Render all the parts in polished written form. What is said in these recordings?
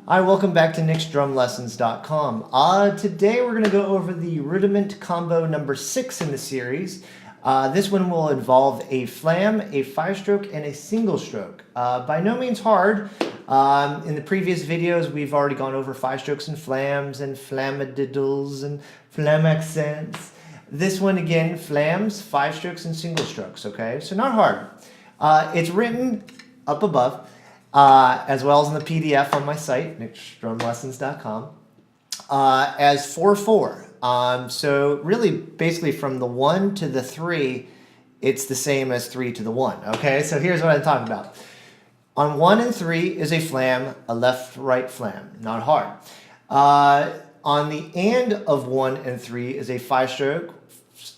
Hi, welcome back to nicksdrumlessons.com. Today we're going to go over the Rudiment Combo number 6 in the series. This one will involve a flam, a 5-stroke, and a single stroke. By no means hard. In the previous videos we've already gone over 5-strokes and flams and flamadiddles and flam accents. This one again, flams, 5-strokes, and single strokes, okay? So not hard. It's written up above. As well as in the PDF on my site, nicksdrumlessons.com, as 4/4. So really, basically from the 1 to the 3, it's the same as 3 to the 1. Okay, so here's what I'm talking about. On 1 and 3 is a flam, a left-right flam, not hard. On the and of 1 and 3 is a 5-stroke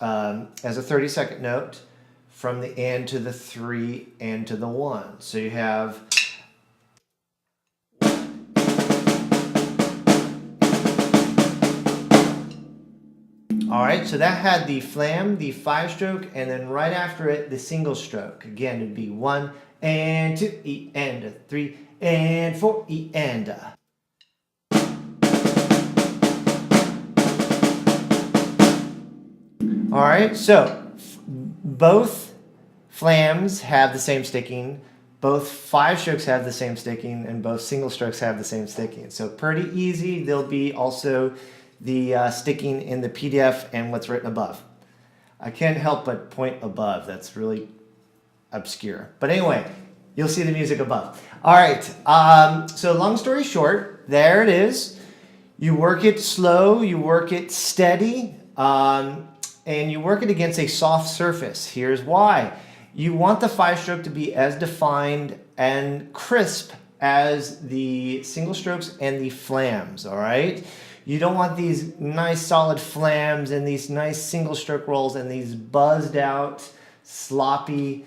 as a 30-second note from the and to the 3 and to the 1. So you have. All right, so that had the flam, the 5-stroke, and then right after it, the single stroke. Again, it'd be 1 and 2, E and 3 and 4, E and. All right, so both flams have the same sticking, both 5-strokes have the same sticking, and both single strokes have the same sticking. So pretty easy. There'll be also the sticking in the PDF and what's written above. I can't help but point above. That's really obscure. But anyway, you'll see the music above. All right, so long story short, there it is. You work it slow, you work it steady, and you work it against a soft surface. Here's why. You want the 5-stroke to be as defined and crisp as the single strokes and the flams, all right? You don't want these nice solid flams and these nice single stroke rolls and these buzzed out, sloppy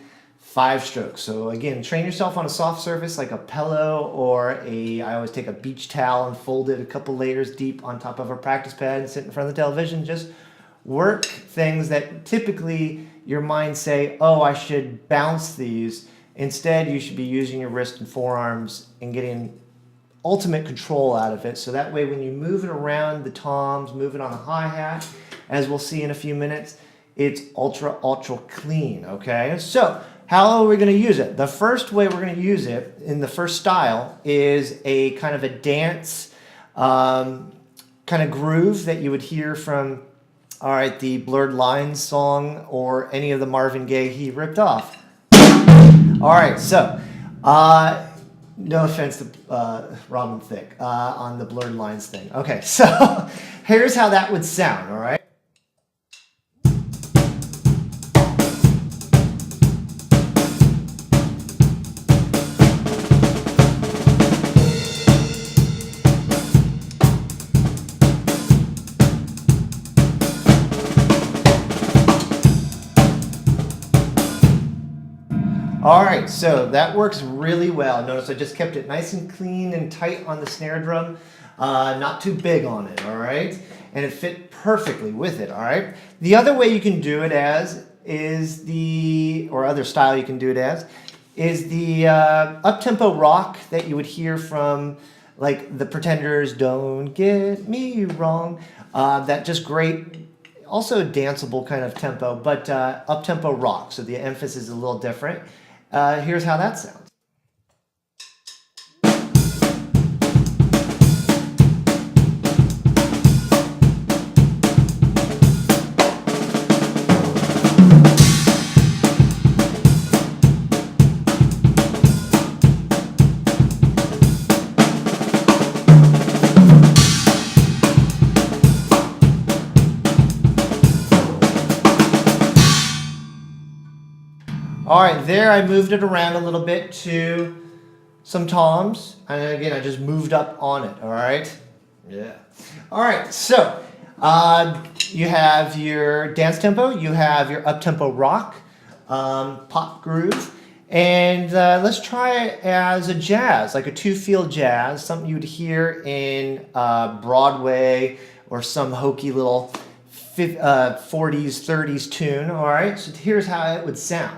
5-strokes. So again, train yourself on a soft surface like a pillow or I always take a beach towel and fold it a couple layers deep on top of a practice pad and sit in front of the television. Just work things that typically your mind say, oh, I should bounce these. Instead, you should be using your wrist and forearms and getting ultimate control out of it, so that way when you move it around the toms, move it on the hi-hat, as we'll see in a few minutes, it's ultra clean, okay? So how are we going to use it? The first way we're going to use it in the first style is a kind of a dance kind of groove that you would hear from, all right, the Blurred Lines song or any of the Marvin Gaye he ripped off. All right, so no offense to Robin Thicke on the Blurred Lines thing. Okay, so here's how that would sound, all right? All right, so that works really well. Notice I just kept it nice and clean and tight on the snare drum, not too big on it, all right? And it fit perfectly with it, all right? The other way you can do it as is or other style you can do it as, is the up-tempo rock that you would hear from like the Pretenders, Don't Get Me Wrong, that just great, also danceable kind of tempo, but up-tempo rock, so the emphasis is a little different. Here's how that sounds. All right, there I moved it around a little bit to some toms. And again, I just moved up on it, all right? Yeah. All right, so you have your dance tempo, you have your up-tempo rock, pop groove, and let's try it as a jazz, like a 2-feel jazz, something you would hear in Broadway or some hokey little 40s, 30s tune, all right? So here's how it would sound.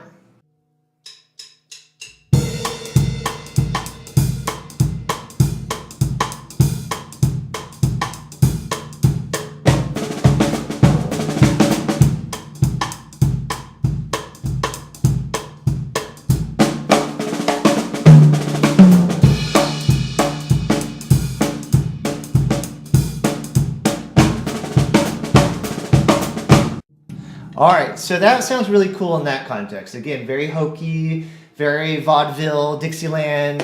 All right, so that sounds really cool in that context. Again, very hokey, very vaudeville, Dixieland,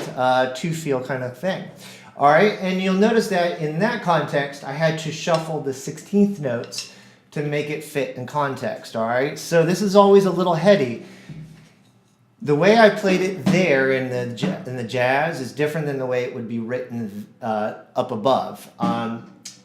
two-feel kind of thing. All right, and you'll notice that in that context, I had to shuffle the 16th notes to make it fit in context, all right? So this is always a little heady. The way I played it there in the jazz is different than the way it would be written up above.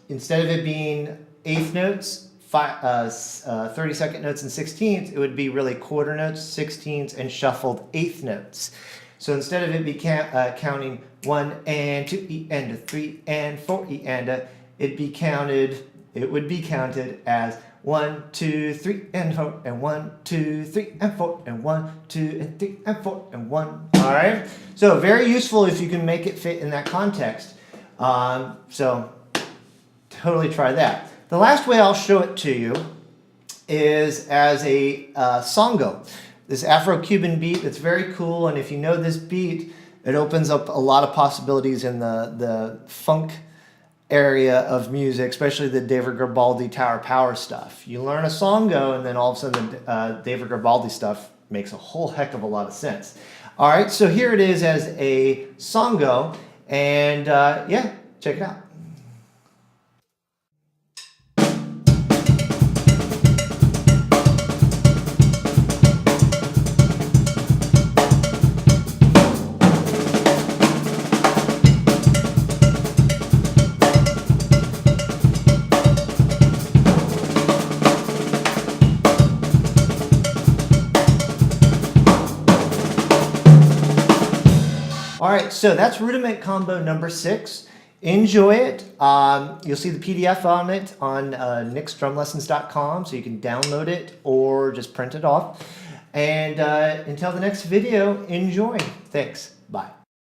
Instead of it being eighth notes, 32nd notes and 16th, it would be really quarter notes, 16ths, and shuffled eighth notes. So instead of it be counting 1 and 2 E and a 3 and 4 E and a, it would be counted as 1, 2, 3 and 4 and 1, 2, 3 and 4 and 1, 2 and 3 and 4 and 1. All right. So very useful if you can make it fit in that context. So totally try that. The last way I'll show it to you is as a songo. This Afro-Cuban beat that's very cool, and if you know this beat, it opens up a lot of possibilities in the funk area of music, especially the David Garibaldi Tower Power stuff. You learn a songo, and then all of a sudden the David Garibaldi stuff makes a whole heck of a lot of sense. All right, so here it is as a songo, and yeah, check it out. All right, so that's Rudiment Combo number 6. Enjoy it. You'll see the PDF on it on nicksdrumlessons.com, so you can download it or just print it off. And until the next video, enjoy. Thanks. Bye.